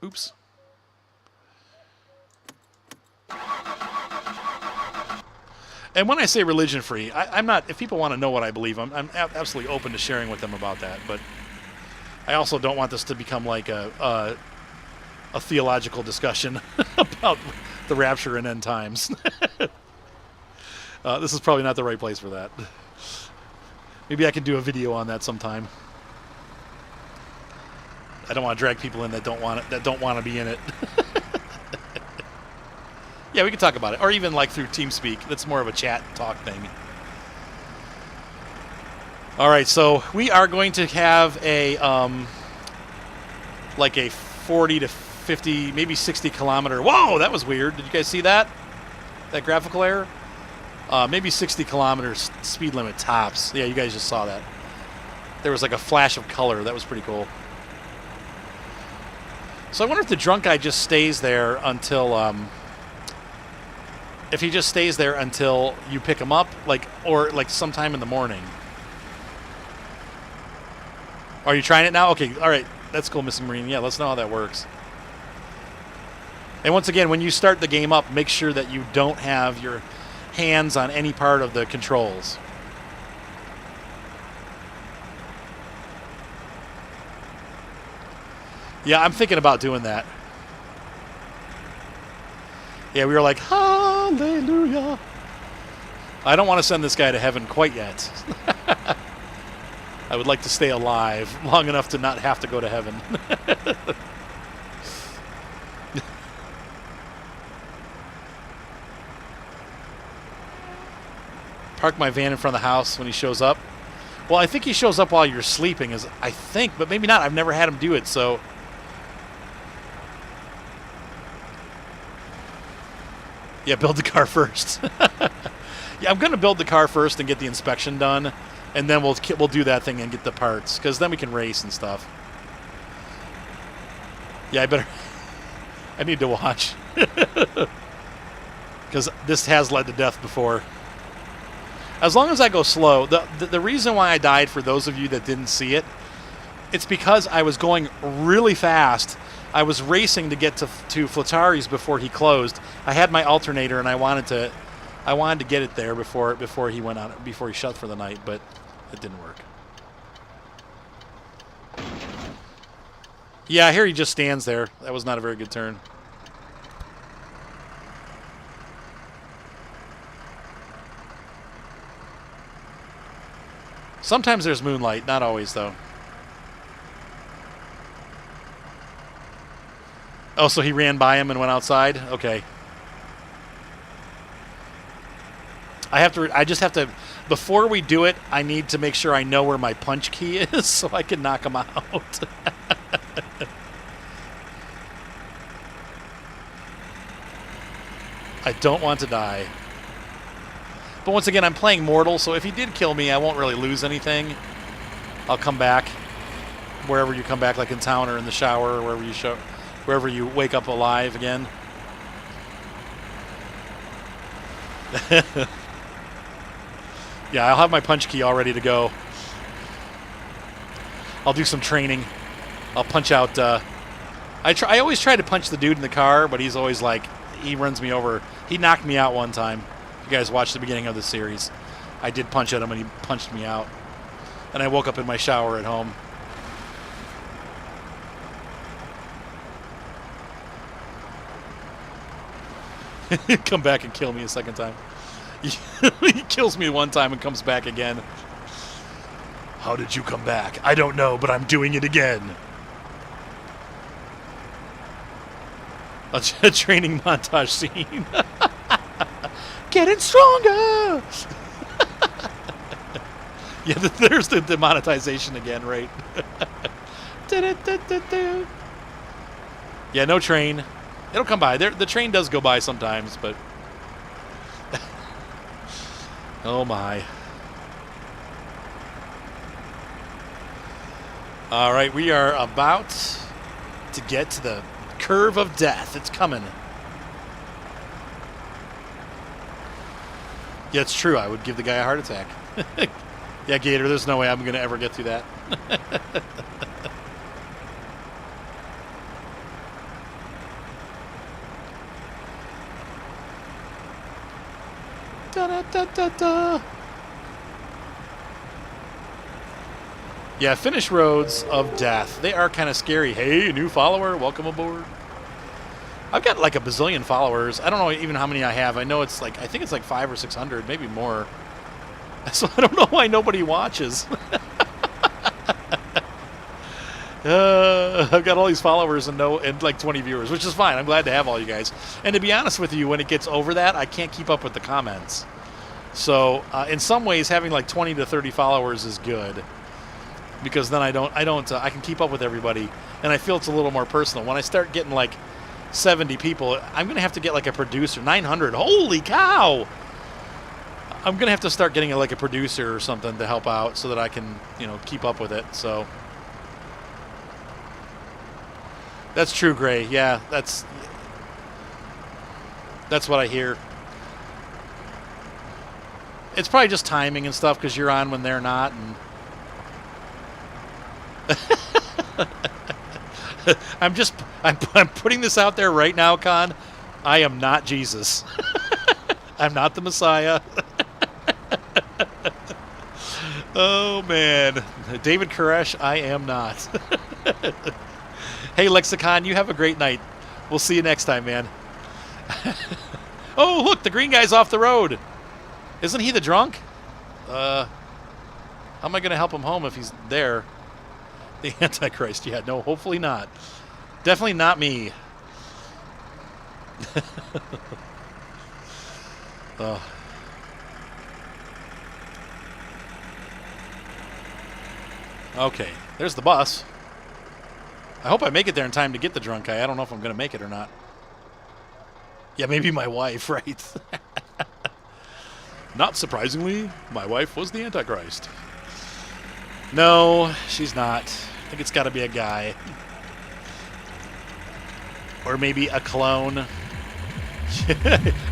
Oops. And when I say religion-free, I'm not... If people want to know what I believe, I'm absolutely open to sharing with them about that. But I also don't want this to become like a theological discussion about the rapture and end times. This is probably not the right place for that. Maybe I can do a video on that sometime. I don't want to drag people in that don't want to be in it. Yeah, we can talk about it, or even like through TeamSpeak. That's more of a chat talk thing. All right, so we are going to have a like a 40 to 50, maybe 60 kilometer. Whoa, that was weird. Did you guys see that? That graphical error? Maybe 60 kilometers speed limit tops. Yeah, you guys just saw that. There was like a flash of color. That was pretty cool. So I wonder if the drunk guy just stays there until, if he just stays there until you pick him up, or sometime in the morning. Are you trying it now? Okay, all right. That's cool, Missing Marine. Yeah, let's know how that works. And once again, when you start the game up, make sure that you don't have your hands on any part of the controls. Yeah, I'm thinking about doing that. Yeah, we were like, hallelujah. I don't want to send this guy to heaven quite yet. I would like to stay alive long enough to not have to go to heaven. Park my van in front of the house when he shows up. Well, I think he shows up while you're sleeping, I think, but maybe not. I've never had him do it, so... Yeah, build the car first. Yeah, I'm going to build the car first and get the inspection done, and then we'll do that thing and get the parts, because then we can race and stuff. Yeah, I need to watch. Because this has led to death before. As long as I go slow, the reason why I died, for those of you that didn't see it, it's because I was going really fast. I was racing to get to Flatari's before he closed. I had my alternator and I wanted to get it there before he went on, before he shut for the night, but it didn't work. Yeah, here he just stands there. That was not a very good turn. Sometimes there's moonlight, not always, though. Oh, so he ran by him and went outside? Okay. I just have to, before we do it, I need to make sure I know where my punch key is so I can knock him out. I don't want to die. But once again, I'm playing mortal, so if he did kill me, I won't really lose anything. I'll come back wherever you come back, like in town or in the shower or wherever you wake up alive again. Yeah, I'll have my punch key all ready to go. I'll do some training. I'll punch out... I always try to punch the dude in the car, but he's always like... He runs me over. He knocked me out one time. You guys watched the beginning of the series. I did punch at him, and he punched me out. And I woke up in my shower at home. He'd come back and kill me a second time. He kills me one time and comes back again. How did you come back? I don't know, but I'm doing it again. A training montage scene. Getting stronger! Yeah, there's the demonetization again, right? Yeah, no train. It'll come by. The train does go by sometimes, but... Oh, my. All right, we are about to get to the curve of death. It's coming. Yeah, it's true. I would give the guy a heart attack. Yeah, Gator, there's no way I'm going to ever get through that. Da-da-da-da-da. Yeah, finish roads of death. They are kind of scary. Hey, new follower, welcome aboard. I've got like a bazillion followers. I don't know even how many I have. I know it's like, I think it's like 500 or 600, maybe more. So I don't know why nobody watches. I've got all these followers and like 20 viewers, which is fine. I'm glad to have all you guys. And to be honest with you, when it gets over that, I can't keep up with the comments. So in some ways, having like 20 to 30 followers is good, because then I can keep up with everybody, and I feel it's a little more personal. When I start getting like 70 people, I'm gonna have to get like a producer. 900, holy cow! I'm gonna have to start getting like a producer or something to help out so that I can, keep up with it. So. That's true, Gray. Yeah, that's what I hear. It's probably just timing and stuff because you're on when they're not. And I'm putting this out there right now, Con. I am not Jesus. I'm not the Messiah. Oh man, David Koresh, I am not. Hey, Lexicon, you have a great night. We'll see you next time, man. Oh, look, the green guy's off the road. Isn't he the drunk? How am I going to help him home if he's there? The Antichrist, yeah. No, hopefully not. Definitely not me. Oh. Okay, there's the bus. I hope I make it there in time to get the drunk guy. I don't know if I'm going to make it or not. Yeah, maybe my wife, right? Not surprisingly, my wife was the Antichrist. No, she's not. I think it's got to be a guy. Or maybe a clone.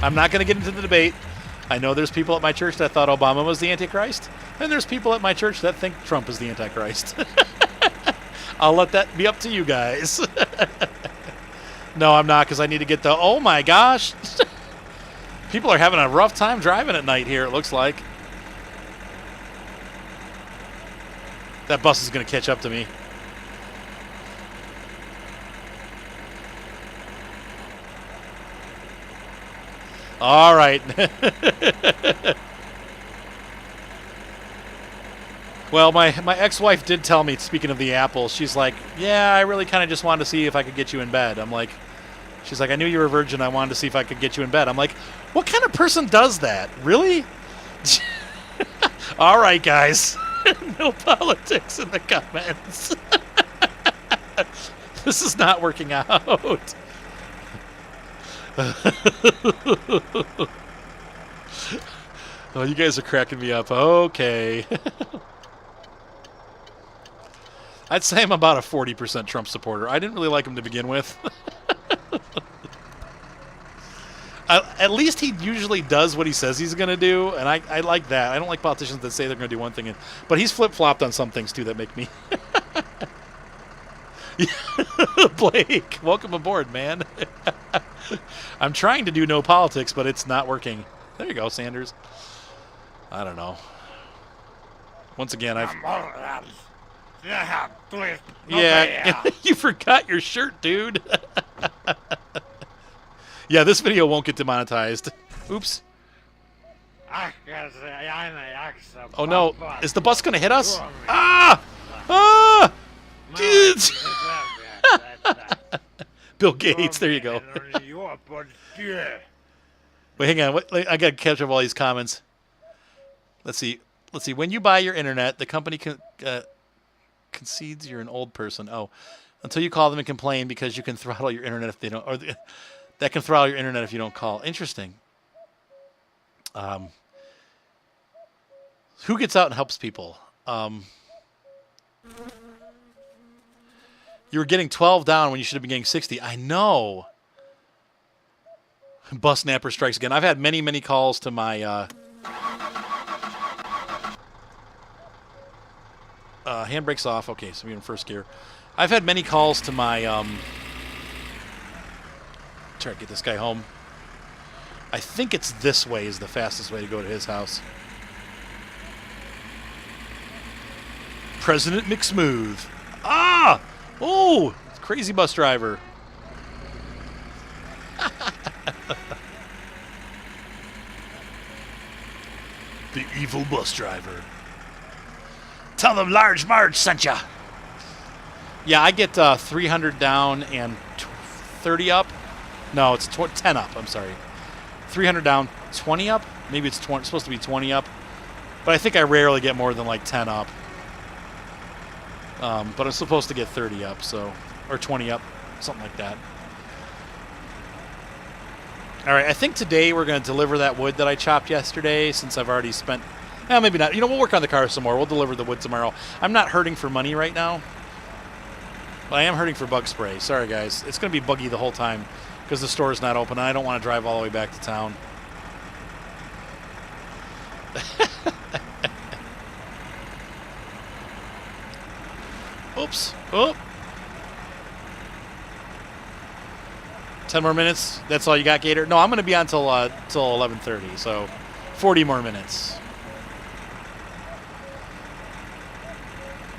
I'm not going to get into the debate. I know there's people at my church that thought Obama was the Antichrist, and there's people at my church that think Trump is the Antichrist. I'll let that be up to you guys. No, I'm not, because I need to get the... Oh, my gosh. People are having a rough time driving at night here, it looks like. That bus is going to catch up to me. All right. Well, my ex-wife did tell me, speaking of the apple, she's like, yeah, I really kind of just wanted to see if I could get you in bed. I'm like, she's like, I knew you were a virgin. I wanted to see if I could get you in bed. I'm like, what kind of person does that? Really? All right, guys. No politics in the comments. This is not working out. Oh, you guys are cracking me up. Okay. I'd say I'm about a 40% Trump supporter. I didn't really like him to begin with. At least he usually does what he says he's going to do, and I like that. I don't like politicians that say they're going to do one thing, but he's flip-flopped on some things, too, that make me... Blake, welcome aboard, man. I'm trying to do no politics, but it's not working. There you go, Sanders. I don't know. Once again, yeah, you forgot your shirt, dude. Yeah, this video won't get demonetized. Oops. Oh no, is the bus gonna hit us? Ah! Ah! Bill Gates, there you go. Wait, hang on. I gotta catch up all these comments. Let's see. When you buy your internet, the company concedes you're an old person. Oh, until you call them and complain because you can throttle your internet if they don't, that can throttle your internet if you don't call. Interesting. Who gets out and helps people? You were getting 12 down when you should have been getting 60. I know. Bus napper strikes again. I've had many, many calls to my handbrake's off. Okay, so we're in first gear. I've had many calls to my try to get this guy home. I think it's this way is the fastest way to go to his house. President McSmooth. Ah! Oh! Crazy bus driver. The evil bus driver. Tell them Large Marge sent ya. Yeah, I get 300 down and 30 up. No, it's 10 up. I'm sorry. 300 down, 20 up. Maybe it's supposed to be 20 up. But I think I rarely get more than like 10 up. But I'm supposed to get 30 up, so, or 20 up, something like that. All right, I think today we're going to deliver that wood that I chopped yesterday, since I've already spent. Maybe not. You know, we'll work on the car some more. We'll deliver the wood tomorrow. I'm not hurting for money right now. But I am hurting for bug spray. Sorry, guys. It's going to be buggy the whole time because the store's not open, and I don't want to drive all the way back to town. Oops. Oh. 10 more minutes. That's all you got, Gator? No, I'm going to be on till 11:30, so 40 more minutes.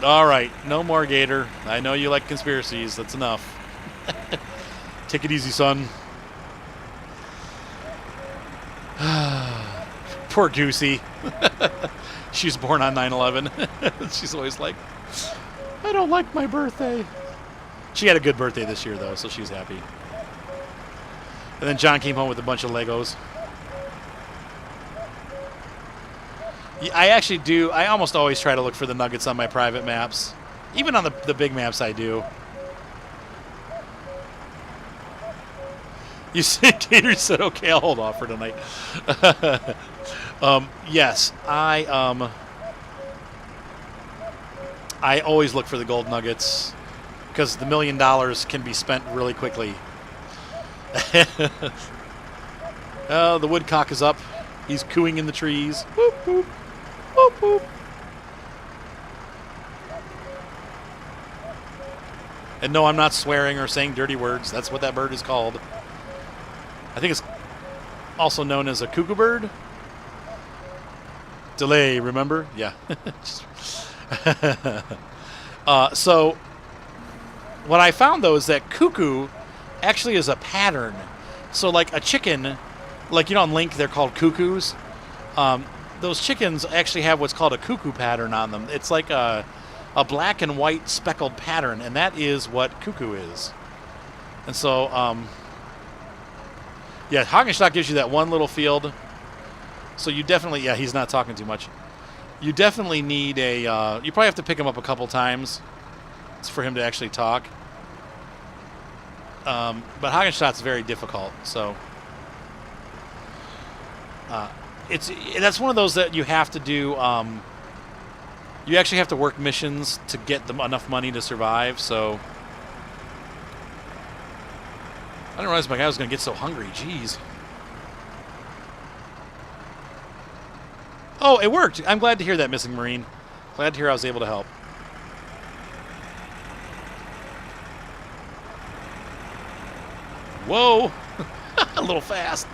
All right, no more, Gator. I know you like conspiracies. That's enough. Take it easy, son. Poor Goosey. She's born on 9/11. She's always like, I don't like my birthday. She had a good birthday this year, though, so she's happy. And then John came home with a bunch of Legos. I actually do. I almost always try to look for the nuggets on my private maps. Even on the big maps, I do. You see, Gator said, okay, I'll hold off for tonight. Yes, I always look for the gold nuggets because the $1 million can be spent really quickly. Oh, the woodcock is up. He's cooing in the trees. Whoop, whoop. Whoop, whoop. And no, I'm not swearing or saying dirty words. That's what that bird is called. I think it's also known as a cuckoo bird. Delay, remember? Yeah. So what I found, though, is that cuckoo actually is a pattern. So like a chicken, like, you know, on Link, they're called cuckoos. Those chickens actually have what's called a cuckoo pattern on them. It's like a black and white speckled pattern, and that is what cuckoo is. And so, yeah, Hagenstock gives you that one little field. So you definitely, yeah, he's not talking too much. You definitely need a, you probably have to pick him up a couple times for him to actually talk. But Hagenstadt's very difficult, so that's one of those that you have to do. You actually have to work missions to get them enough money to survive. So I didn't realize my guy was going to get so hungry. Jeez. Oh, it worked. I'm glad to hear that, Missing Marine. Glad to hear I was able to help. Whoa. A little fast.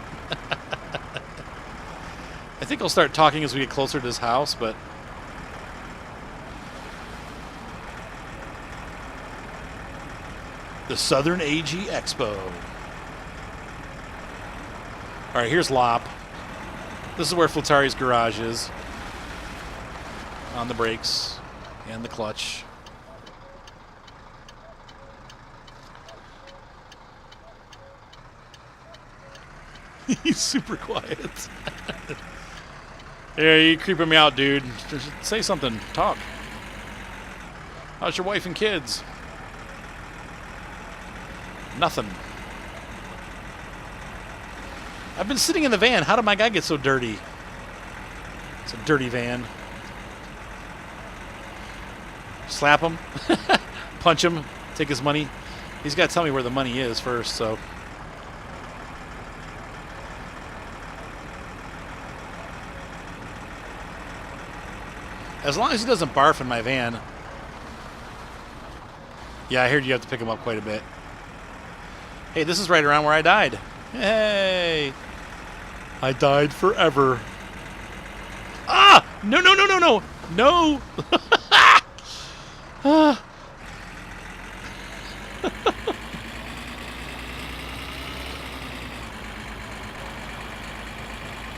I think I'll start talking as we get closer to his house, but... The Southern AG Expo. Alright, here's Lop. This is where Flatari's garage is. On the brakes and the clutch. He's super quiet. Yeah, you creeping me out, dude. Just say something. Talk. How's your wife and kids? Nothing. I've been sitting in the van. How did my guy get so dirty? It's a dirty van. Slap him. Punch him. Take his money. He's got to tell me where the money is first, so... As long as he doesn't barf in my van. Yeah, I heard you have to pick him up quite a bit. Hey, this is right around where I died. Hey! I died forever. Ah! No, no, no, no, no! No! Ah.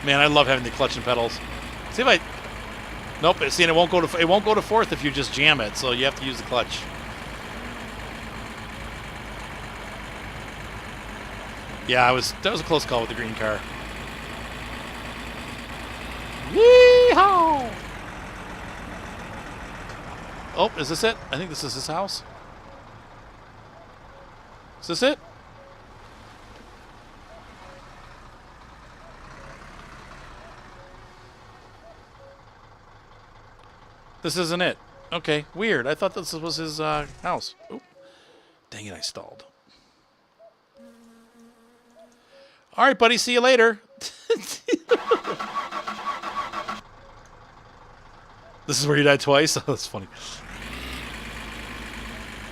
Man, I love having the clutch and pedals. See if I... Nope, see, and it won't go to fourth if you just jam it, so you have to use the clutch. Yeah, that was a close call with the green car. Yee-haw! Oh, is this it? I think this is his house. Is this it? This isn't it. Okay, weird. I thought this was his house. Oop. Dang it, I stalled. All right, buddy, see you later. This is where you died twice? Oh, that's funny.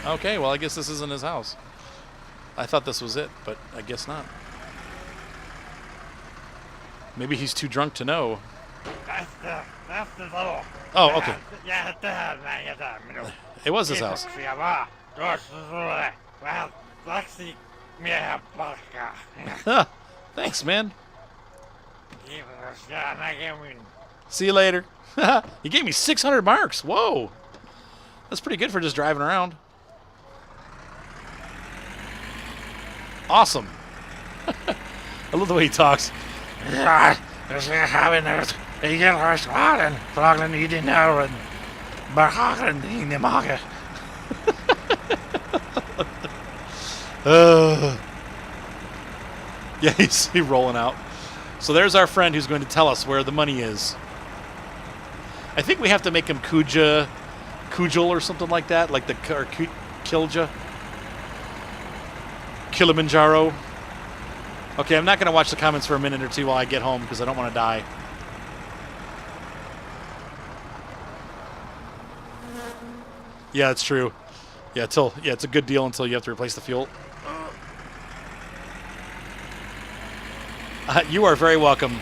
Okay, well, I guess this isn't his house. I thought this was it, but I guess not. Maybe he's too drunk to know. Oh, okay. It was his house. Thanks, man. See you later. You gave me 600 marks. Whoa. That's pretty good for just driving around. Awesome. I love the way he talks. Yeah, he's rolling out. So there's our friend who's going to tell us where the money is. I think we have to make him Kujal or something like that, like the Kilja. Kilimanjaro. Okay, I'm not going to watch the comments for a minute or two while I get home because I don't want to die. Yeah, it's true. Yeah, it's a good deal until you have to replace the fuel. You are very welcome,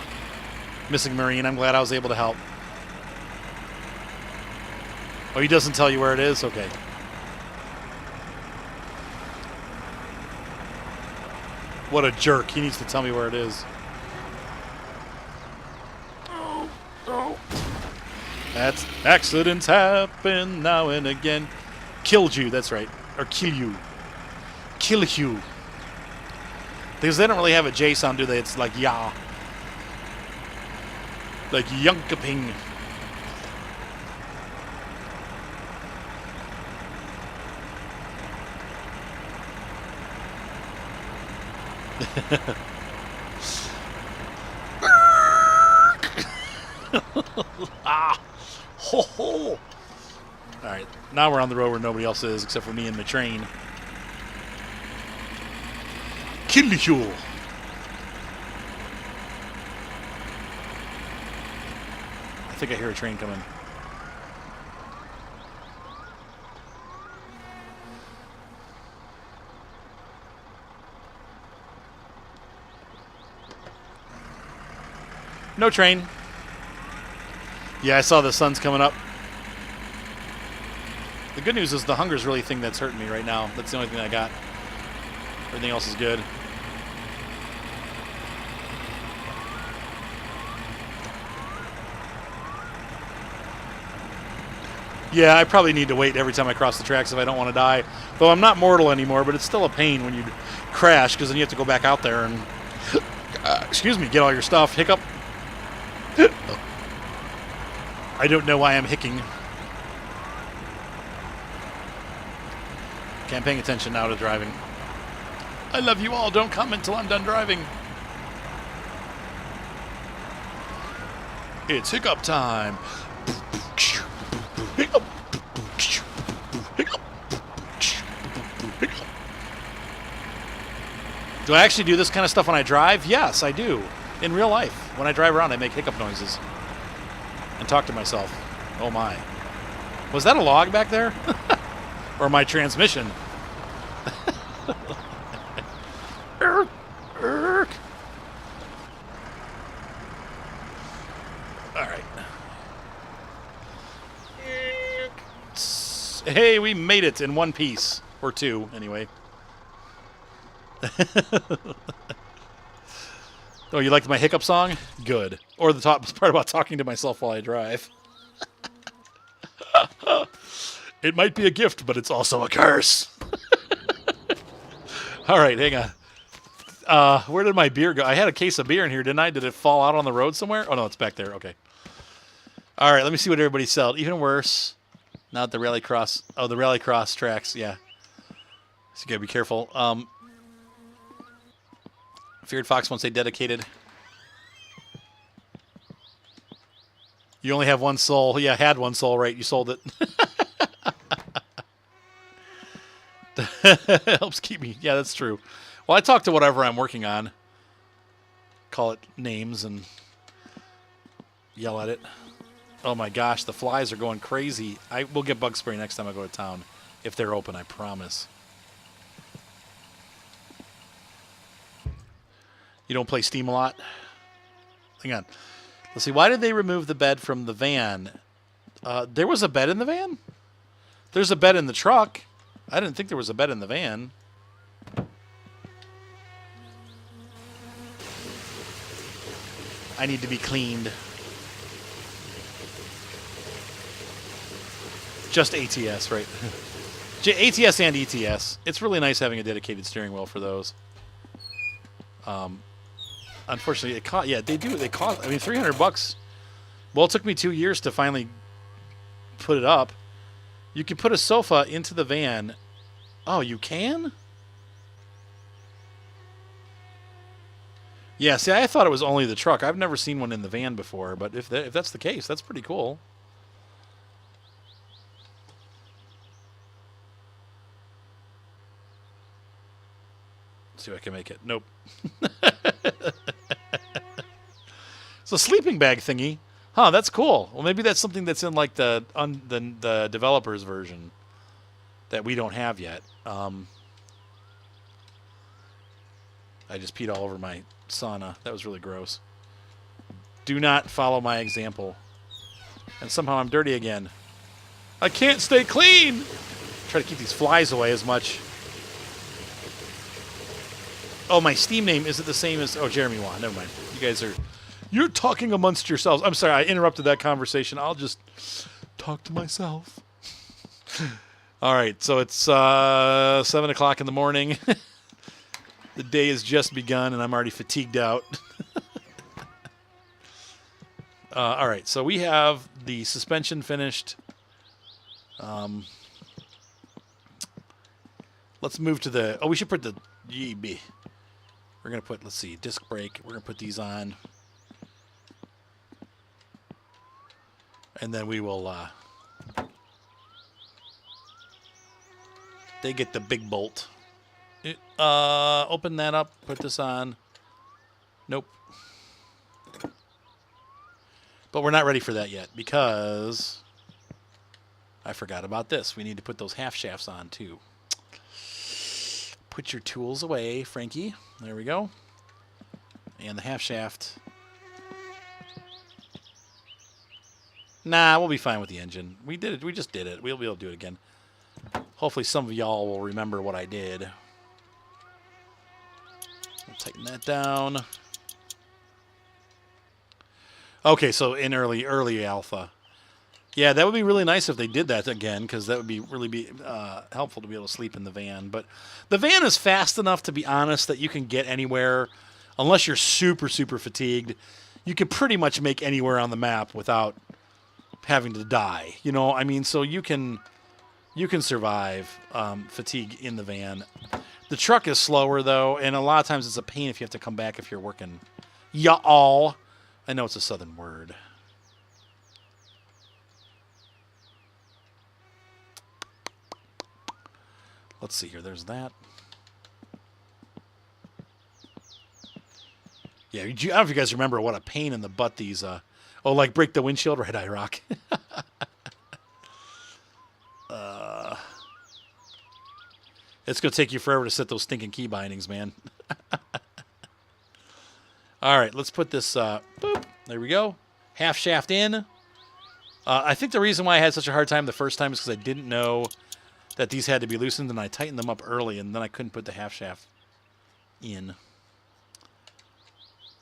Missing Marine. I'm glad I was able to help. Oh, he doesn't tell you where it is? Okay. What a jerk. He needs to tell me where it is. Oh. That's accidents happen now and again. Killed you, that's right. Or kill you. Kill you. Because they don't really have a J sound, do they? It's like ya. Like yunkaping. Ah. Ho ho. Alright, now we're on the road where nobody else is except for me and the train. Kill you. I think I hear a train coming. No train. Yeah, I saw the sun's coming up. The good news is the hunger's really the thing that's hurting me right now. That's the only thing I got. Everything else is good. Yeah, I probably need to wait every time I cross the tracks if I don't want to die. Though I'm not mortal anymore, but it's still a pain when you crash because then you have to go back out there and, excuse me, get all your stuff. Hiccup. I don't know why I'm hicking. Okay, I'm paying attention now to driving. I love you all. Don't comment till I'm done driving. It's hiccup time. Hiccup. Hiccup. Hiccup. Do I actually do this kind of stuff when I drive? Yes, I do. In real life. When I drive around, I make hiccup noises. And talk to myself. Oh my. Was that a log back there? Or my transmission? Hey, we made it in one piece. Or two, anyway. Oh, you liked my hiccup song? Good. Or the top part about talking to myself while I drive. It might be a gift, but it's also a curse. All right, hang on. Where did my beer go? I had a case of beer in here, didn't I? Did it fall out on the road somewhere? Oh, no, it's back there. Okay. All right, let me see what everybody sold. Even worse. Not the rallycross. Oh, the rallycross tracks, yeah. So you got to be careful. Feared Fox won't say dedicated. You only have one soul. Yeah, had one soul, right? You sold it. Helps keep me. Yeah, that's true. Well, I talk to whatever I'm working on. Call it names and yell at it. Oh my gosh, the flies are going crazy. I will get bug spray next time I go to town. If they're open, I promise. You don't play Steam a lot? Hang on. Let's see. Why did they remove the bed from the van? There was a bed in the van? There's a bed in the truck. I didn't think there was a bed in the van. I need to be cleaned. Just ATS, right? ATS and ETS. It's really nice having a dedicated steering wheel for those. Unfortunately, it cost. Yeah, they do. They cost. I mean, $300. Well, it took me 2 years to finally put it up. You can put a sofa into the van. Oh, you can? Yeah. See, I thought it was only the truck. I've never seen one in the van before. But if that's the case, that's pretty cool. Let's see if I can make it. Nope. It's a sleeping bag thingy. Huh, that's cool. Well, maybe that's something that's in like the developer's version that we don't have yet. I just peed all over my sauna. That was really gross. Do not follow my example. And somehow I'm dirty again. I can't stay clean. Try to keep these flies away as much. Oh, my Steam name isn't the same as... Oh, Jeremy Wan. Never mind. You guys are... You're talking amongst yourselves. I'm sorry, I interrupted that conversation. I'll just talk to myself. All right, so it's 7 o'clock in the morning. The day has just begun, and I'm already fatigued out. All right, so we have the suspension finished. Let's move to the... Oh, we should put the... We're going to put, let's see, disc brake. We're going to put these on. And then we will, they get the big bolt. Open that up, put this on. Nope. But we're not ready for that yet because I forgot about this. We need to put those half shafts on too. Put your tools away, Frankie. There we go. And the half shaft. Nah, we'll be fine with the engine. We did it. We just did it. We'll be able to do it again. Hopefully some of y'all will remember what I did. We'll tighten that down. Okay, so in early alpha. Yeah, that would be really nice if they did that again, because that would be really helpful to be able to sleep in the van. But the van is fast enough, to be honest, that you can get anywhere, unless you're super, super fatigued. You can pretty much make anywhere on the map without having to die. You know, I mean, so you can survive fatigue in the van. The truck is slower, though, and a lot of times it's a pain if you have to come back if you're working. Y'all. I know it's a southern word. Let's see here. There's that. Yeah, I don't know if you guys remember what a pain in the butt these... oh, like break the windshield? Right, I rock. It's going to take you forever to set those stinking key bindings, man. All right, let's put this... boop. There we go. Half shaft in. I think the reason why I had such a hard time the first time is because I didn't know that these had to be loosened, and I tightened them up early, and then I couldn't put the half shaft in.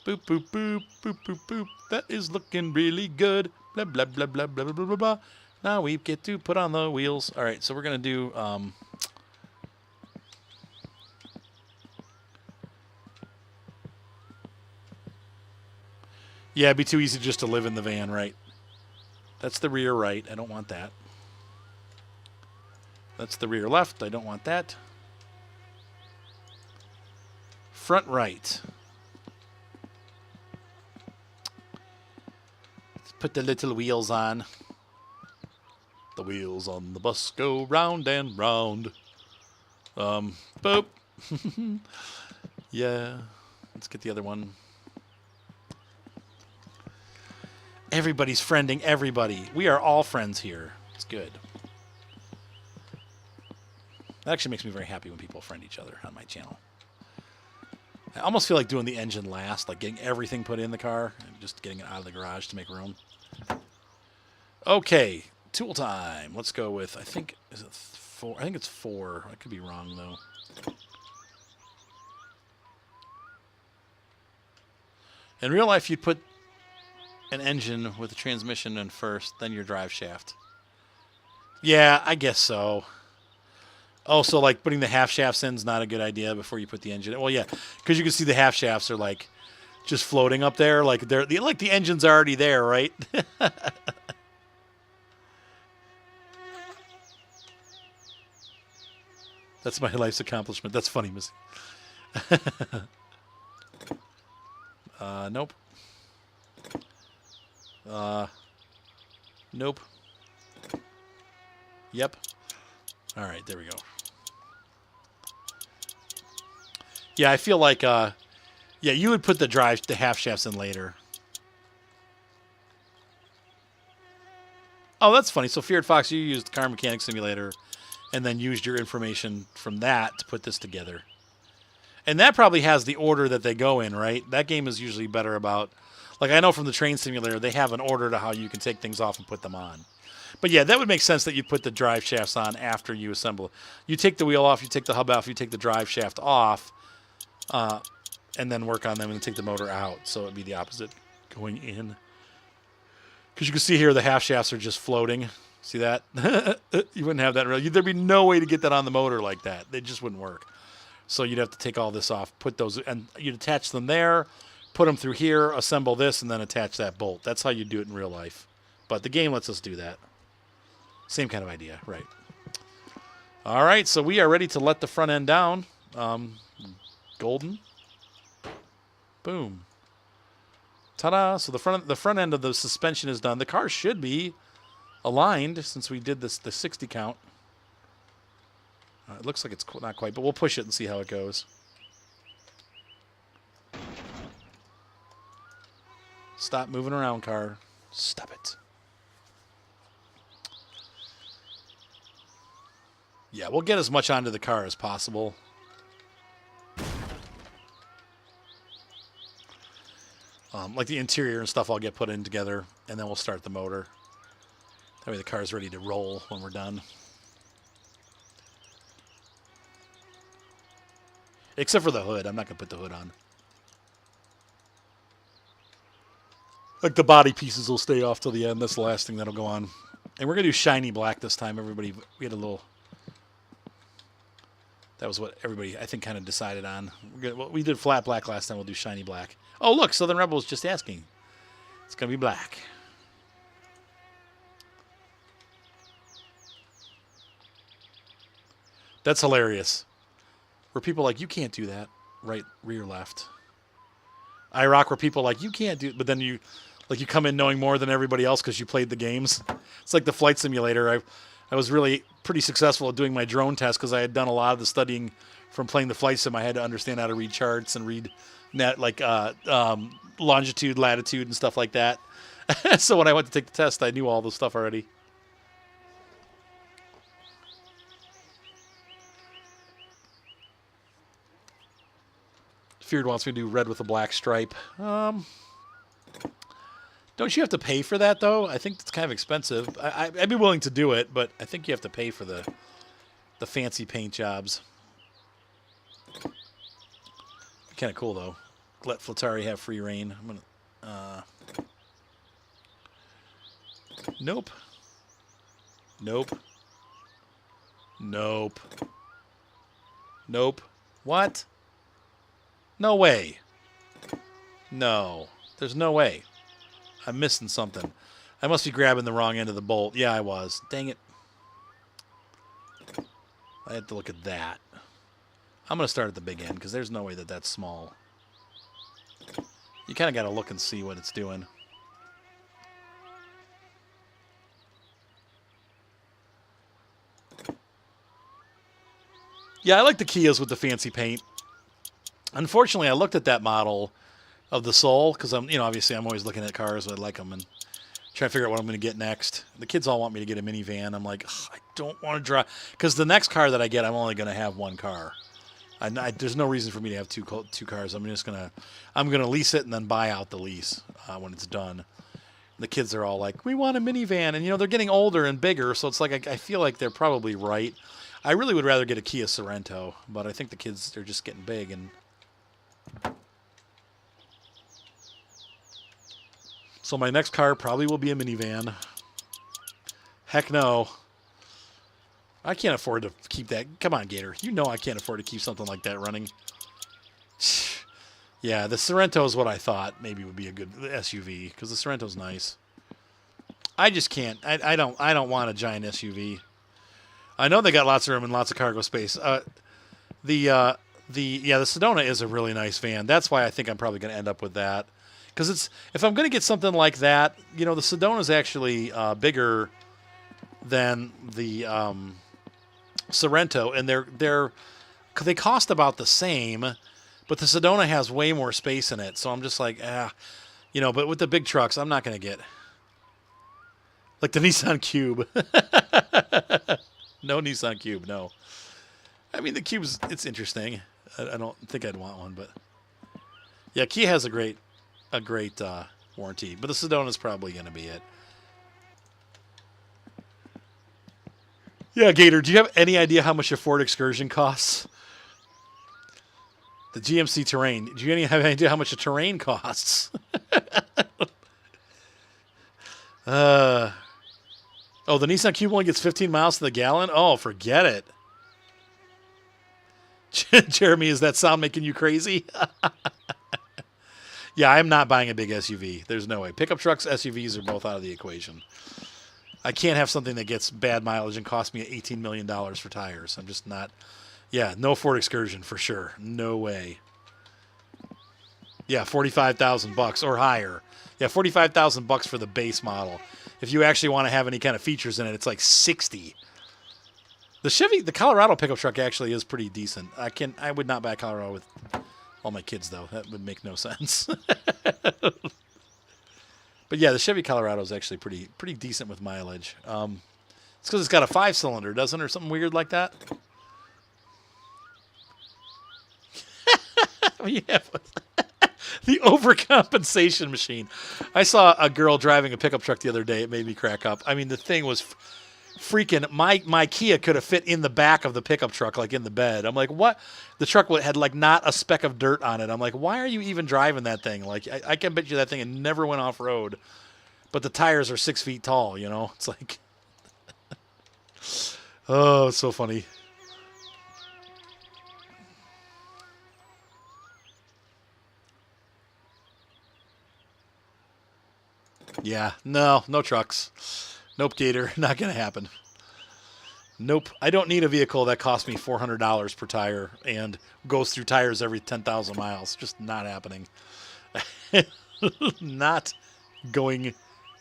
Boop, boop, boop, boop, boop, boop. That is looking really good. Blah, blah, blah, blah, blah, blah, blah, blah. Now we get to put on the wheels. All right, so we're going to do... yeah, it'd be too easy just to live in the van, right? That's the rear right. I don't want that. That's the rear left. I don't want that. Front right. Let's put the little wheels on. The wheels on the bus go round and round. Boop. Yeah. Let's get the other one. Everybody's friending everybody. We are all friends here. It's good. That actually makes me very happy when people friend each other on my channel. I almost feel like doing the engine last, like getting everything put in the car and just getting it out of the garage to make room. Okay, tool time. Let's go with, I think, is it 4? I think it's 4. I could be wrong, though. In real life, you'd put an engine with a transmission in first, then your drive shaft. Yeah, I guess so. Oh, so like putting the half shafts in is not a good idea before you put the engine in. Well, yeah, because you can see the half shafts are like just floating up there, like like the engine's already there, right? That's my life's accomplishment. That's funny, Missy. Nope. Nope. Yep. All right, there we go. Yeah, I feel like, yeah, you would put the half shafts in later. Oh, that's funny. So, Feared Fox, you used Car Mechanic Simulator and then used your information from that to put this together. And that probably has the order that they go in, right? That game is usually better about... Like, I know from the Train Simulator, they have an order to how you can take things off and put them on. But, yeah, that would make sense that you put the drive shafts on after you assemble. You take the wheel off, you take the hub off, you take the drive shaft off, and then work on them and take the motor out. So it would be the opposite going in. Because you can see here the half shafts are just floating. See that? You wouldn't have that. There'd be no way to get that on the motor like that. It just wouldn't work. So you'd have to take all this off, put those, and you'd attach them there, put them through here, assemble this, and then attach that bolt. That's how you do it in real life. But the game lets us do that. Same kind of idea, right? All right, so we are ready to let the front end down. Golden. Boom. Ta-da! So the front end of the suspension is done. The car should be aligned since we did the 60 count. It looks like it's not quite, but we'll push it and see how it goes. Stop moving around, car. Stop it. Yeah, we'll get as much onto the car as possible. Like the interior and stuff I'll get put in together, and then we'll start the motor. That way the car's ready to roll when we're done. Except for the hood. I'm not going to put the hood on. Like the body pieces will stay off till the end. That's the last thing that'll go on. And we're going to do shiny black this time. Everybody, we had a little... That was what everybody, I think, kind of decided on. We did flat black last time. We'll do shiny black. Oh, look, Southern Rebel was just asking. It's going to be black. That's hilarious. Where people are like, you can't do that. Right, rear, left. IROC, where people are like, you can't do it. But then you come in knowing more than everybody else because you played the games. It's like the flight simulator. I was really pretty successful at doing my drone test because I had done a lot of the studying from playing the flight sim. I had to understand how to read charts and read longitude, latitude, and stuff like that. So when I went to take the test, I knew all the stuff already. Feared wants me to do red with a black stripe. Don't Don't you have to pay for that, though? I think it's kind of expensive. I'd be willing to do it, but I think you have to pay for the fancy paint jobs. Kind of cool, though. Let Flattari have free reign. I'm gonna. Nope. Nope. Nope. Nope. What? No way. No. There's no way. I'm missing something. I must be grabbing the wrong end of the bolt. Yeah, I was. Dang it. I have to look at that. I'm going to start at the big end because there's no way that that's small. You kind of got to look and see what it's doing. Yeah, I like the Kias with the fancy paint. Unfortunately, I looked at that model of the Soul because obviously I'm always looking at cars. I like them and trying to figure out what I'm going to get next. The kids all want me to get a minivan. I'm like, I don't want to drive because the next car that I get, I'm only going to have one car. There's no reason for me to have two cars. I'm gonna lease it and then buy out the lease when it's done. The kids are all like, we want a minivan, and they're getting older and bigger, so it's like I feel like they're probably right. I really would rather get a Kia Sorento, but I think the kids are just getting big and. So my next car probably will be a minivan. Heck no. I can't afford to keep that. Come on, Gator. I can't afford to keep something like that running. Yeah, the Sorento is what I thought maybe would be a good SUV because the Sorrento's nice. I just can't. I don't want a giant SUV. I know they got lots of room and lots of cargo space. The Sedona is a really nice van. That's why I think I'm probably going to end up with that. Because if I'm going to get something like that, the Sedona is actually bigger than the Sorento, and they cost about the same, but the Sedona has way more space in it. So I'm just like, but with the big trucks, I'm not going to get like the Nissan Cube. No Nissan Cube, no. I mean, the Cube's it's interesting. I don't think I'd want one, but yeah, Kia has a great warranty, but the Sedona is probably going to be it. Yeah, Gator, do you have any idea how much a Ford Excursion costs? The GMC Terrain. Do you have any idea how much a Terrain costs? The Nissan Cube only gets 15 miles to the gallon? Oh, forget it. Jeremy, is that sound making you crazy? Yeah, I'm not buying a big SUV. There's no way. Pickup trucks, SUVs are both out of the equation. I can't have something that gets bad mileage and costs me $18 million for tires. I'm just not. Yeah, no Ford Excursion for sure. No way. Yeah, $45,000 or higher. Yeah, $45,000 for the base model. If you actually want to have any kind of features in it, it's like $60. The Colorado pickup truck actually is pretty decent. I would not buy a Colorado with all my kids though. That would make no sense. But yeah, the Chevy Colorado is actually pretty decent with mileage. It's because it's got a 5-cylinder, doesn't it, or something weird like that? Yeah. The overcompensation machine. I saw a girl driving a pickup truck the other day. It made me crack up. I mean, the thing was freaking. My Kia could have fit in the back of the pickup truck, like in the bed. I'm like, what? The truck had like not a speck of dirt on it. I'm like, why are you even driving that thing? Like, I can bet you that thing never went off road. But the tires are 6 feet tall. It's like, oh, it's so funny. Yeah, no trucks. Nope, Gator, not going to happen. Nope, I don't need a vehicle that costs me $400 per tire and goes through tires every 10,000 miles. Just not happening. Not going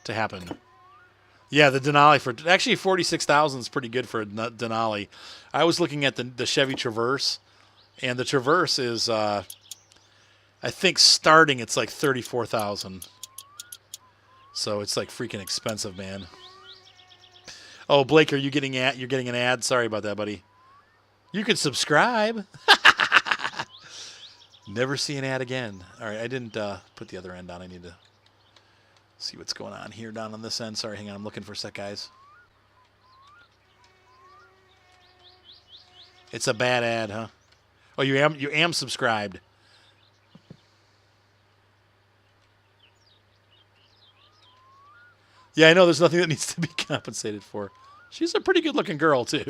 to happen. Yeah, the Denali actually 46,000 is pretty good for a Denali. I was looking at the Chevy Traverse, and the Traverse is, I think starting it's like 34,000. So it's like freaking expensive, man. Oh, Blake, you're getting an ad? Sorry about that, buddy. You can subscribe. Never see an ad again. All right, I didn't put the other end on. I need to See what's going on here down on this end. Sorry, hang on. I'm looking for a sec, guys. It's a bad ad, huh? Oh, you am subscribed. Yeah, I know there's nothing that needs to be compensated for. She's a pretty good-looking girl, too.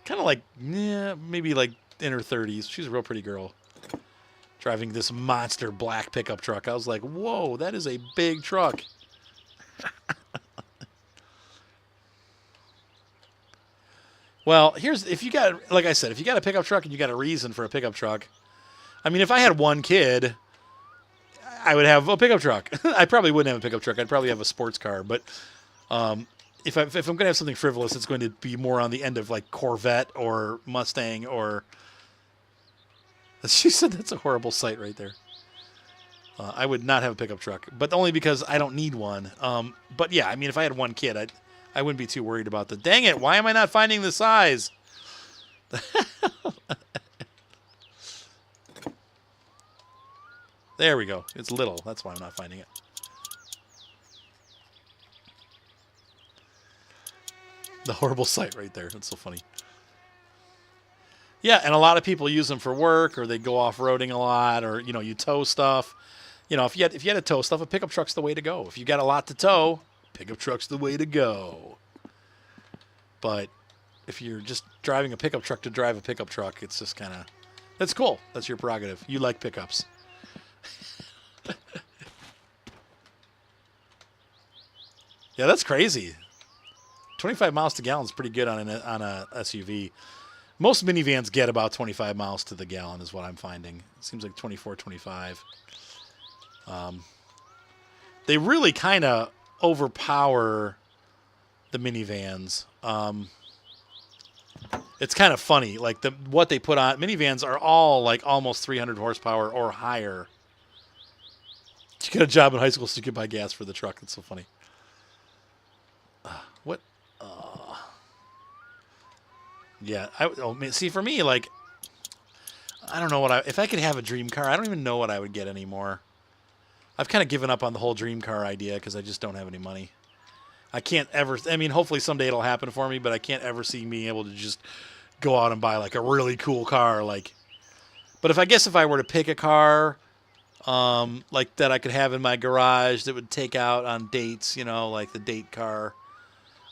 Kind of like, yeah, maybe like in her 30s. She's a real pretty girl. Driving this monster black pickup truck. I was like, whoa, that is a big truck. Well, if you got, like I said, if you got a pickup truck and you got a reason for a pickup truck, I mean, if I had one kid, I would have a pickup truck. I probably wouldn't have a pickup truck. I'd probably have a sports car. But if I'm going to have something frivolous, it's going to be more on the end of like Corvette or Mustang or. She said that's a horrible sight right there. I would not have a pickup truck, but only because I don't need one. But yeah, I mean, if I had one kid, I wouldn't be too worried about the. Dang it! Why am I not finding the size? There we go. It's little. That's why I'm not finding it. The horrible sight right there. That's so funny. Yeah, and a lot of people use them for work, or they go off-roading a lot, or you tow stuff. If you had to tow stuff, a pickup truck's the way to go. If you got a lot to tow, pickup truck's the way to go. But if you're just driving a pickup truck to drive a pickup truck, it's just kind of that's cool. That's your prerogative. You like pickups. Yeah, that's crazy. 25 miles to gallon is pretty good on a SUV. Most minivans get about 25 miles to the gallon is what I'm finding. It seems like 24, 25. They really kind of overpower the minivans. It's kind of funny. Like what they put on minivans are all like almost 300 horsepower or higher. You get a job in high school so you can buy gas for the truck. That's so funny. What? Yeah. See, for me, like, I don't know if I could have a dream car, I don't even know what I would get anymore. I've kind of given up on the whole dream car idea because I just don't have any money. I can't ever, I mean, hopefully someday it'll happen for me, but I can't ever see me able to just go out and buy like a really cool car. But if I were to pick a car, like that I could have in my garage that would take out on dates, like the date car,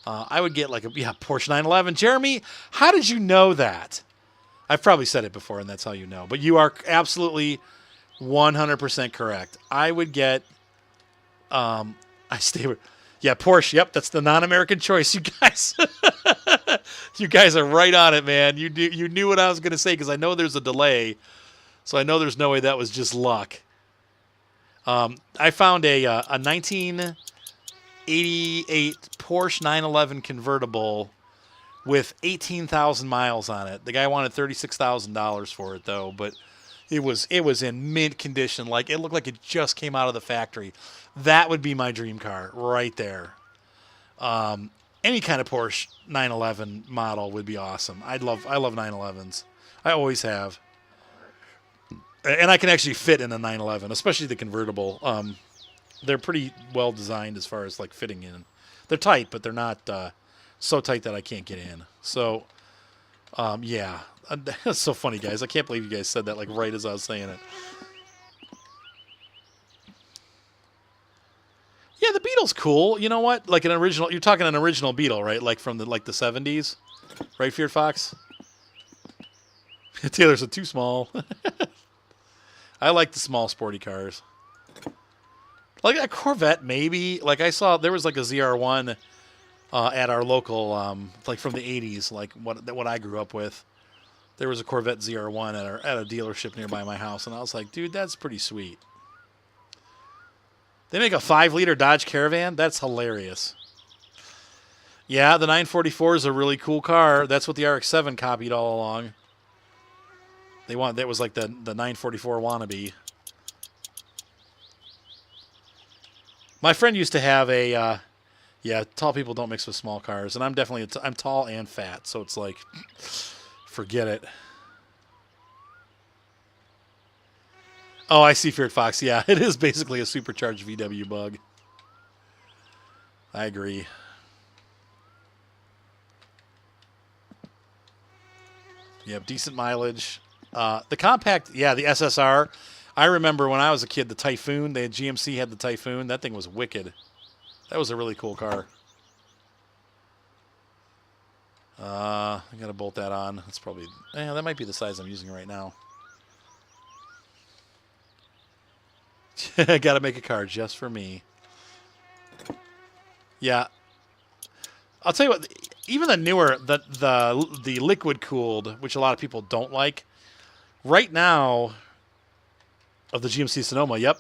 I would get like a Porsche 911. Jeremy, how did you know that? I've probably said it before, and that's how you know. But you are absolutely 100% correct. I would get. Porsche. Yep, that's the non-American choice. You guys, you guys are right on it, man. You knew what I was going to say because I know there's a delay, so I know there's no way that was just luck. I found a 1988 Porsche 911 convertible with 18,000 miles on it. The guy wanted $36,000 for it though, but it was in mint condition. Like it looked like it just came out of the factory. That would be my dream car right there. Any kind of Porsche 911 model would be awesome. I love 911s. I always have. And I can actually fit in a 911, especially the convertible. They're pretty well designed as far as like fitting in. They're tight, but they're not so tight that I can't get in. So, yeah, that's so funny, guys. I can't believe you guys said that like right as I was saying it. Yeah, the Beetle's cool. You know what? Like an original. You're talking an original Beetle, right? Like from the 70s, right? Feared Fox. Taylor said too small. I like the small sporty cars. Like a Corvette, maybe. Like I saw there was like a ZR1 at our local, like from the 80s, like what I grew up with. There was a Corvette ZR1 at a dealership nearby my house, and I was like, dude, that's pretty sweet. They make a 5-liter Dodge Caravan? That's hilarious. Yeah, the 944 is a really cool car. That's what the RX-7 copied all along. That was like the 944 wannabe. My friend used to have a, tall people don't mix with small cars, and I'm definitely, I'm tall and fat, so it's like, forget it. Oh, I see, Feared Fox. Yeah, it is basically a supercharged VW bug. I agree. Yep, decent mileage. The compact, yeah, the SSR. I remember when I was a kid, the Typhoon. The GMC had the Typhoon. That thing was wicked. That was a really cool car. I gotta bolt that on. That's probably, that might be the size I'm using right now. I gotta make a car just for me. Yeah, I'll tell you what. Even the newer, the liquid cooled, which a lot of people don't like, right now, of the GMC Sonoma. Yep.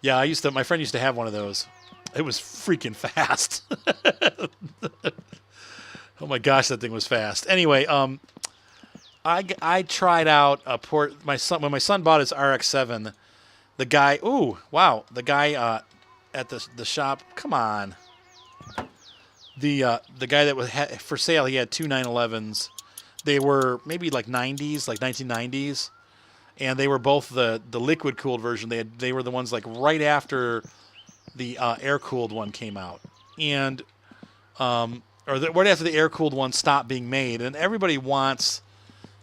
Yeah, my friend used to have one of those. It was freaking fast. Oh my gosh, that thing was fast. Anyway, I tried out a port. When my son bought his RX-7, the guy. Ooh, wow, the guy at the shop. Come on. The guy that was for sale, he had two 911s. They were maybe like 90s, like 1990s, and they were both the liquid cooled version. They were the ones like right after the air cooled one came out, and right after the air cooled one stopped being made, and everybody wants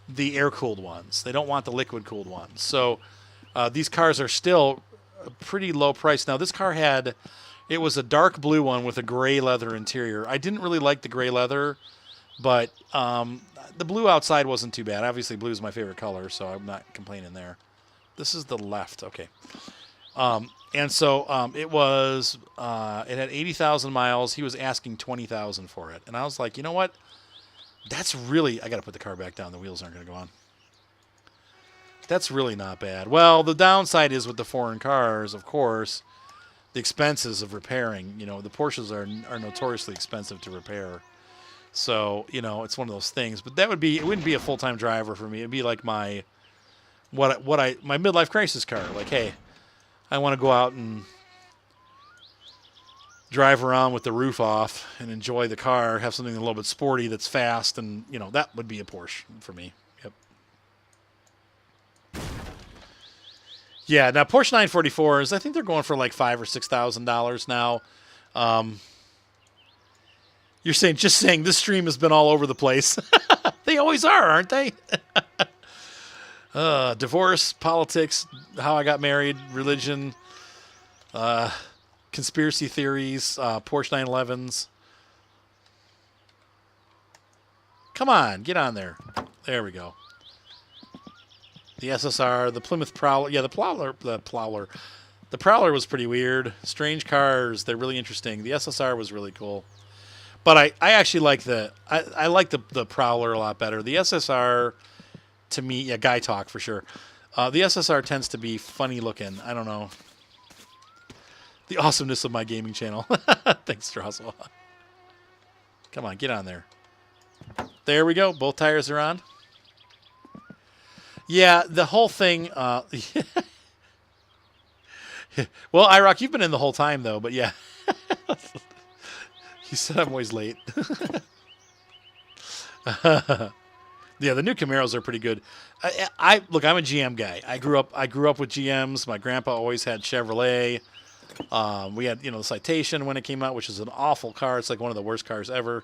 the air cooled ones. They don't want the liquid cooled ones. So these cars are still a pretty low price. Now this car it was a dark blue one with a gray leather interior. I didn't really like the gray leather, but the blue outside wasn't too bad. Obviously, blue is my favorite color, so I'm not complaining there. This is the left. Okay. And so it had 80,000 miles. He was asking 20,000 for it. And I was like, you know what? That's really, I got to put the car back down. The wheels aren't going to go on. That's really not bad. Well, the downside is with the foreign cars, of course, the expenses of repairing. You know, the Porsches are notoriously expensive to repair. So, you know, it's one of those things. But it wouldn't be a full-time driver for me. It'd be like my midlife crisis car. Like, hey, I want to go out and drive around with the roof off and enjoy the car, have something a little bit sporty that's fast, and, you know, that would be a Porsche for me. Yep. Yeah, now Porsche 944s, I think they're going for like $5,000 or $6,000 now. You're just saying this stream has been all over the place. They always are, aren't they? Divorce, politics, how I got married, religion, conspiracy theories, Porsche 911s. Come on, get on there. There we go. The SSR, the Plymouth Prowler. Yeah, the Prowler was pretty weird. Strange cars. They're really interesting. The SSR was really cool. But I actually like I like the Prowler a lot better. The SSR, to me, yeah, guy talk for sure. The SSR tends to be funny looking. I don't know. The awesomeness of my gaming channel. Thanks, Straswell. Come on, get on there. There we go. Both tires are on. Yeah, the whole thing. Well, IROC, you've been in the whole time, though. But yeah. You said I'm always late. Yeah, the new Camaros are pretty good. Look, I'm a GM guy. I grew up with GMs. My grandpa always had Chevrolet. We had, the Citation when it came out, which is an awful car. It's like one of the worst cars ever.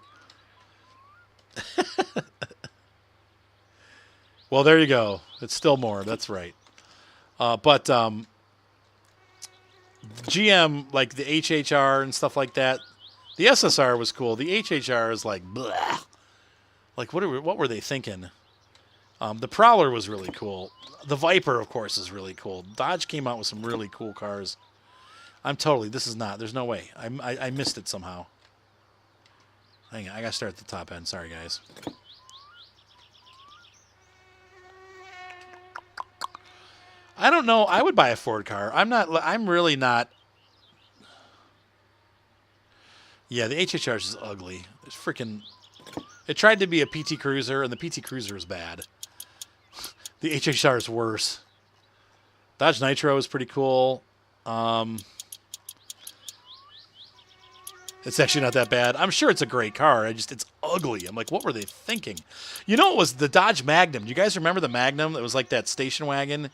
Well, there you go. It's still more. That's right. But GM, like the HHR and stuff like that, the SSR was cool. The HHR is like, blah. Like, what were they thinking? The Prowler was really cool. The Viper, of course, is really cool. Dodge came out with some really cool cars. There's no way. I missed it somehow. Hang on, I got to start at the top end. Sorry, guys. I don't know. I would buy a Ford car. I'm really not. Yeah, the HHR is ugly. It's freaking. It tried to be a PT Cruiser, and the PT Cruiser is bad. The HHR is worse. Dodge Nitro is pretty cool. It's actually not that bad. I'm sure it's a great car. It's ugly. I'm like, what were they thinking? It was the Dodge Magnum. Do you guys remember the Magnum? It was like that station wagon.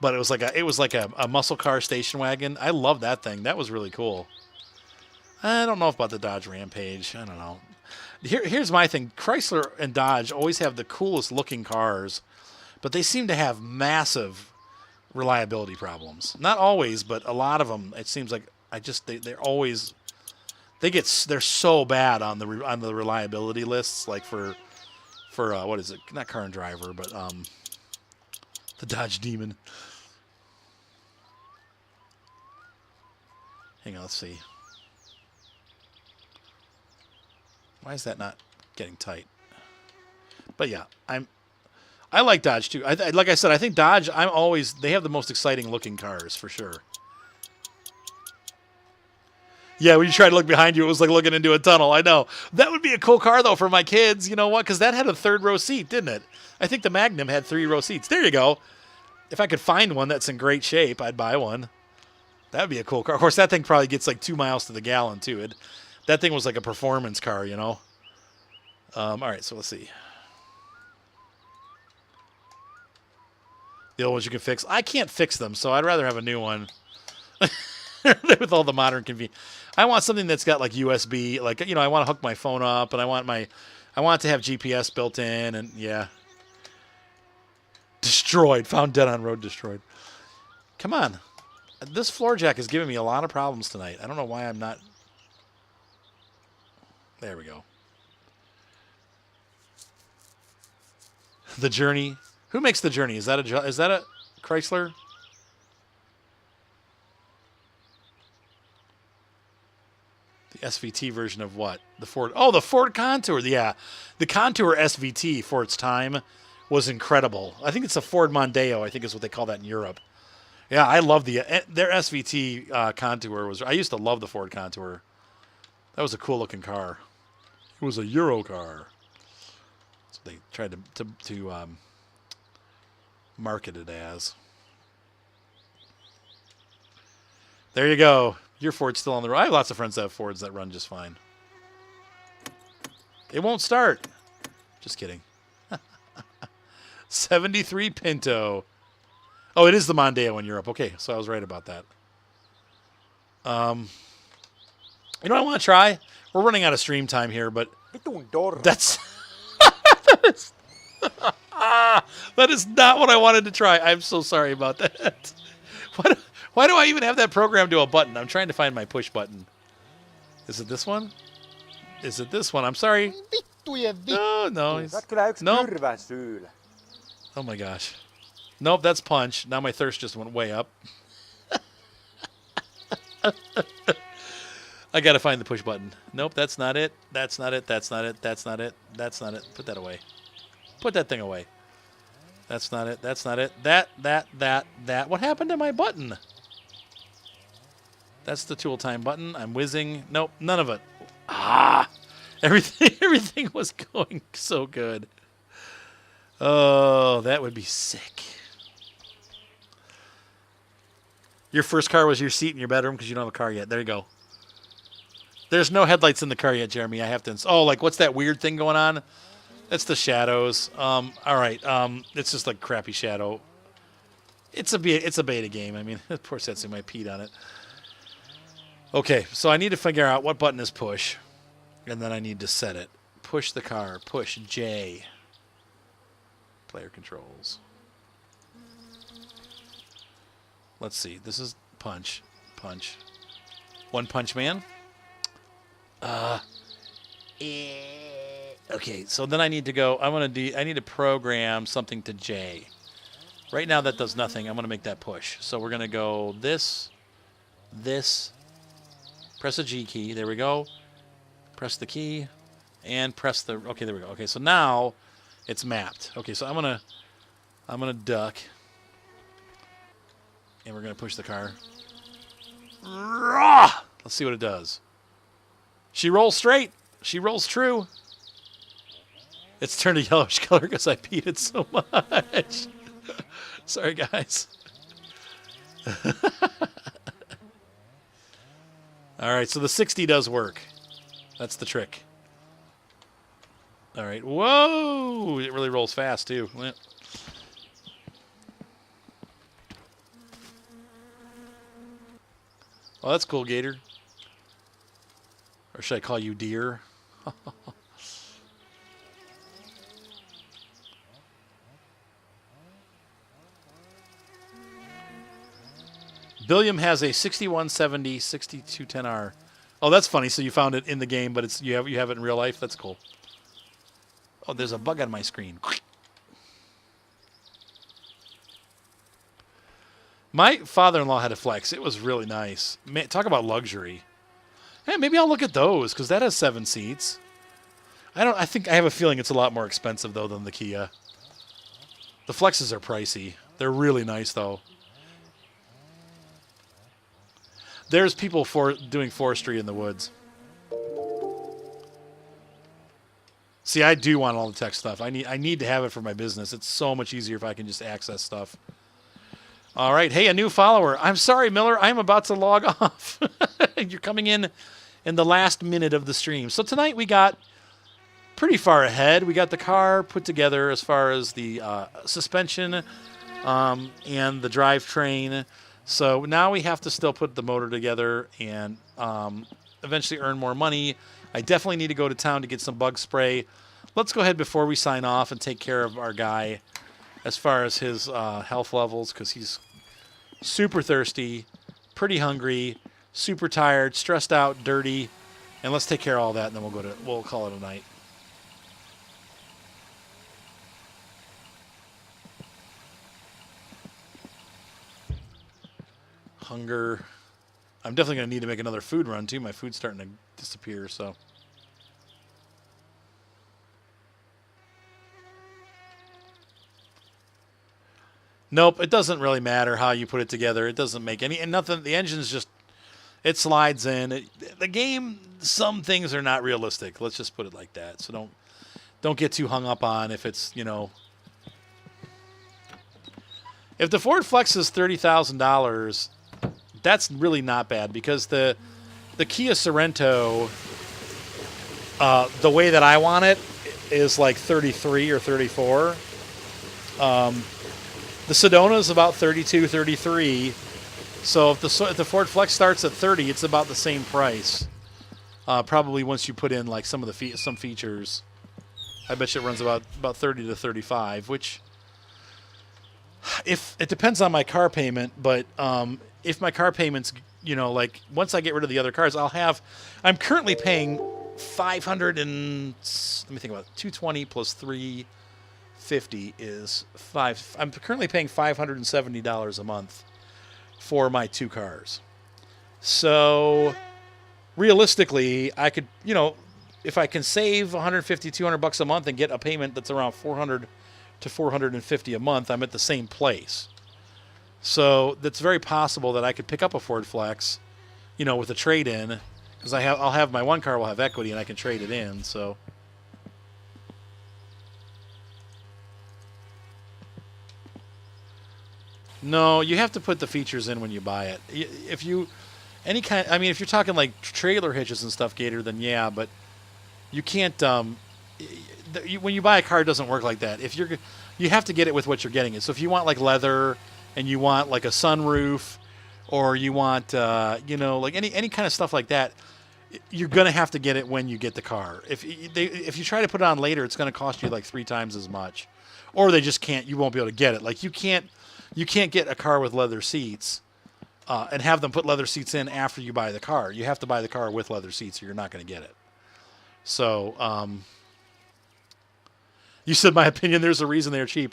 but it was like a muscle car station wagon. I love that thing. That was really cool. I don't know about the Dodge Rampage. I don't know. Here's my thing. Chrysler and Dodge always have the coolest looking cars, but they seem to have massive reliability problems. Not always, but a lot of them. It seems like they're always they're so bad on the reliability lists. Like for what is it? Not Car and Driver, but the Dodge Demon. Hang on, let's see. Why is that not getting tight? But yeah, I like Dodge too. Like I said, I think Dodge. They have the most exciting looking cars for sure. Yeah, when you try to look behind you, it was like looking into a tunnel. I know. That would be a cool car though for my kids. You know what? Because that had a third row seat, didn't it? I think the Magnum had 3 row seats. There you go. If I could find one that's in great shape, I'd buy one. That would be a cool car. Of course, that thing probably gets like 2 miles to the gallon too. That thing was like a performance car, you know. All right, so let's see. The old ones you can fix. I can't fix them, so I'd rather have a new one. With all the modern convenience. I want something that's got like USB, like, you know, I want to hook my phone up, and I want it to have GPS built in, and yeah. Destroyed. Found dead on road, destroyed. Come on. This floor jack is giving me a lot of problems tonight. I don't know why I'm not. There we go. The Journey. Who makes the Journey? Is that a Chrysler? The SVT version of what? The Ford. Oh, the Ford Contour. Yeah, the Contour SVT for its time was incredible. I think it's a Ford Mondeo. I think is what they call that in Europe. Yeah, I love their SVT Contour. I used to love the Ford Contour. That was a cool looking car. It was a Euro car. So they tried to market it as. There you go. Your Ford's still on the road. I have lots of friends that have Fords that run just fine. It won't start. Just kidding. 73 Pinto. Oh, it is the Mondeo in Europe. Okay, so I was right about that. You know what I want to try? We're running out of stream time here, but that's that is not what I wanted to try. I'm so sorry about that. Why do I even have that programmed to a button? I'm trying to find my push button. Is it this one? Is it this one? I'm sorry. No. Nope. Oh my gosh. Nope, that's punch. Now my thirst just went way up. I gotta find the push button. Nope, that's not it. That's not it. That's not it. That's not it. That's not it. Put that away. Put that thing away. That's not it. That's not it. That. What happened to my button? That's the tool time button. I'm whizzing. Nope, none of it. Everything was going so good. Oh, that would be sick. Your first car was your seat in your bedroom because you don't have a car yet. There you go. There's no headlights in the car yet, Jeremy. I have to. Oh, like what's that weird thing going on? That's the shadows. All right. It's just like crappy shadow. It's a beta game. I mean, poor Setsu might peed on it. Okay, so I need to figure out what button is push, and then I need to set it. Push the car. Push J. Player controls. Let's see. This is punch. Punch. One Punch Man. Okay, so then I need to go. I need to program something to J. Right now that does nothing. I'm going to make that push. So we're going to go this. Press the G key. There we go. Press the key. And press the... Okay, there we go. Okay, so now it's mapped. Okay, so I'm gonna duck. And we're going to push the car. Let's see what it does. She rolls straight. She rolls true. It's turned a yellowish color because I peed it so much. Sorry, guys. All right, so the 60 does work. That's the trick. All right. Whoa! It really rolls fast, too. Oh, that's cool, Gator. Or should I call you Deer? Billiam has a 6170 6210R. Oh, that's funny. So you found it in the game, but you have it in real life. That's cool. Oh, there's a bug on my screen. My father-in-law had a Flex. It was really nice. Man, talk about luxury. Hey, maybe I'll look at those because that has 7 seats. I think I have a feeling it's a lot more expensive though than the Kia. The Flexes are pricey. They're really nice though. There's people doing forestry in the woods. See, I do want all the tech stuff. I need to have it for my business. It's so much easier if I can just access stuff. All right. Hey, a new follower. I'm sorry, Miller. I'm about to log off. You're coming in the last minute of the stream. So tonight we got pretty far ahead. We got the car put together as far as the suspension and the drivetrain. So now we have to still put the motor together and eventually earn more money. I definitely need to go to town to get some bug spray. Let's go ahead before we sign off and take care of our guy as far as his health levels, because he's super thirsty, pretty hungry, super tired, stressed out, dirty. And let's take care of all that, and then we'll call it a night. Hunger. I'm definitely going to need to make another food run, too. My food's starting to disappear, so. Nope, it doesn't really matter how you put it together. It doesn't make any, and nothing. The engine's just, it slides in. The game, some things are not realistic. Let's just put it like that. So don't get too hung up on if it's, if the Ford Flex is $30,000, that's really not bad because the Kia Sorento, the way that I want it is like 33 or 34. The Sedona is about 32, 33. So if the Ford Flex starts at 30, it's about the same price. Probably once you put in like some of some features, I bet you it runs about 30 to 35. Which, if it depends on my car payment, but if my car payments, like once I get rid of the other cars, I'm currently paying 500 and let me think about it, 220 plus 350 is I'm currently paying $570 a month for my 2 cars. So realistically, I could, if I can save $150, $200 a month and get a payment that's around $400 to $450 a month, I'm at the same place. So that's very possible that I could pick up a Ford Flex, with a trade-in, because I'll have my one car will have equity and I can trade it in. So. No, you have to put the features in when you buy it. If you're talking like trailer hitches and stuff, Gator, then yeah, but you can't. When you buy a car, it doesn't work like that. You have to get it with what you're getting it. So if you want like leather and you want like a sunroof, or you want like any kind of stuff like that, you're gonna have to get it when you get the car. If you try to put it on later, it's gonna cost you like 3 times as much, or they just can't. You won't be able to get it. Like you can't get a car with leather seats and have them put leather seats in after you buy the car. You have to buy the car with leather seats or you're not going to get it. So you said my opinion, there's a reason they're cheap.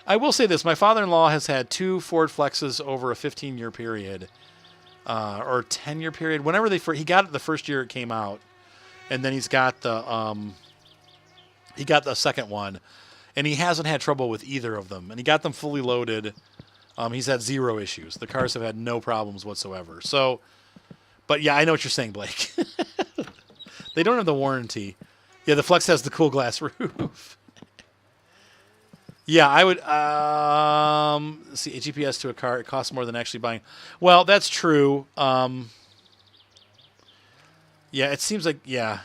I will say this. My father-in-law has had 2 Ford Flexes over a 15-year period or 10-year period. Whenever he got it the first year it came out, and then he's got the second one. And he hasn't had trouble with either of them. And he got them fully loaded. He's had 0 issues. The cars have had no problems whatsoever. So, but yeah, I know what you're saying, Blake. They don't have the warranty. Yeah, the Flex has the cool glass roof. Yeah, I would see a GPS to a car. It costs more than actually buying. Well, that's true. Yeah, it seems like, yeah.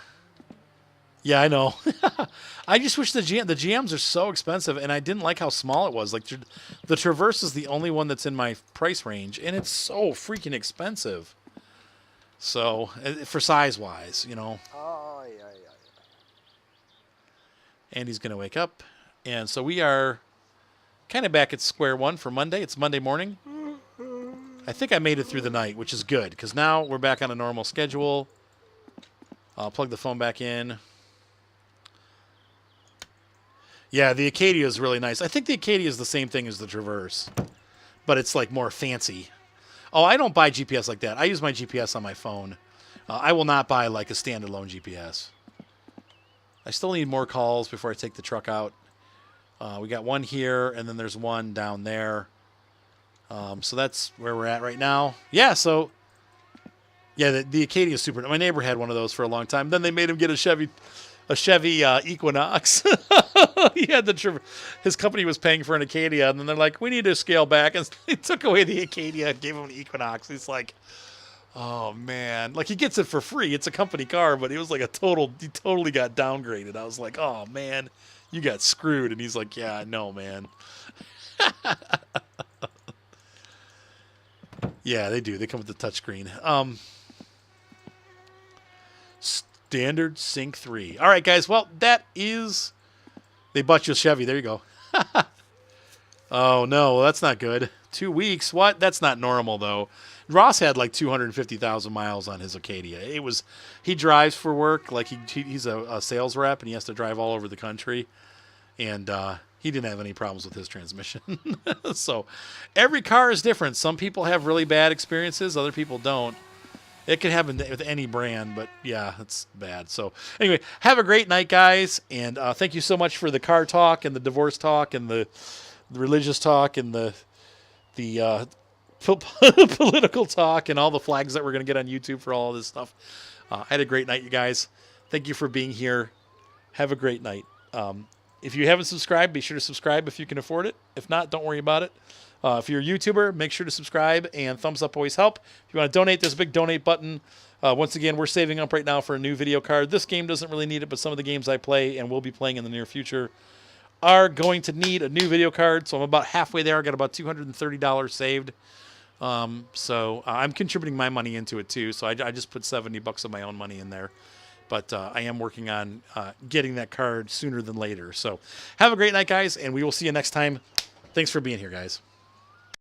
Yeah, I know. I just wish the GMs are so expensive, and I didn't like how small it was. Like the Traverse is the only one that's in my price range, and it's so freaking expensive. So for size-wise, you know. Oh, yeah, yeah. Andy's going to wake up. And so we are kind of back at square one for Monday. It's Monday morning. I think I made it through the night, which is good, because now we're back on a normal schedule. I'll plug the phone back in. Yeah, the Acadia is really nice. I think the Acadia is the same thing as the Traverse, but it's like more fancy. Oh, I don't buy GPS like that. I use my GPS on my phone. I will not buy like a standalone GPS. I still need more calls before I take the truck out. We got one here, and then there's one down there. So that's where we're at right now. Yeah, so... Yeah, the Acadia is super... My neighbor had one of those for a long time. Then they made him get a Chevy Equinox. He had his company was paying for an Acadia, and then they're like, we need to scale back. And they took away the Acadia and gave him an Equinox. He's like... Oh, man. Like, he gets it for free. It's a company car, but it was like he totally got downgraded. I was like, oh, man, you got screwed. And he's like, yeah, I know, man. Yeah, they do. They come with the touchscreen. Standard Sync 3. All right, guys. Well, that is... They bought you a Chevy. There you go. Oh, no. That's not good. 2 weeks? What? That's not normal, though. Ross had like 250,000 miles on his Acadia. He drives for work. Like he's a sales rep, and he has to drive all over the country. And he didn't have any problems with his transmission. So every car is different. Some people have really bad experiences. Other people don't. It can happen with any brand, but yeah, it's bad. So anyway, have a great night, guys. And thank you so much for the car talk and the divorce talk and the religious talk and the political talk and all the flags that we're going to get on YouTube for all of this stuff. I had a great night, you guys. Thank you for being here. Have a great night. If you haven't subscribed, be sure to subscribe if you can afford it. If not, don't worry about it. If you're a YouTuber, make sure to subscribe, and thumbs up always help. If you want to donate, there's a big donate button. Once again, we're saving up right now for a new video card. This game doesn't really need it, but some of the games I play and will be playing in the near future are going to need a new video card. So I'm about halfway there. I got about $230 saved. So I'm contributing my money into it too. So I just put $70 of my own money in there. But I am working on getting that card sooner than later. So have a great night, guys, and we will see you next time. Thanks for being here, guys.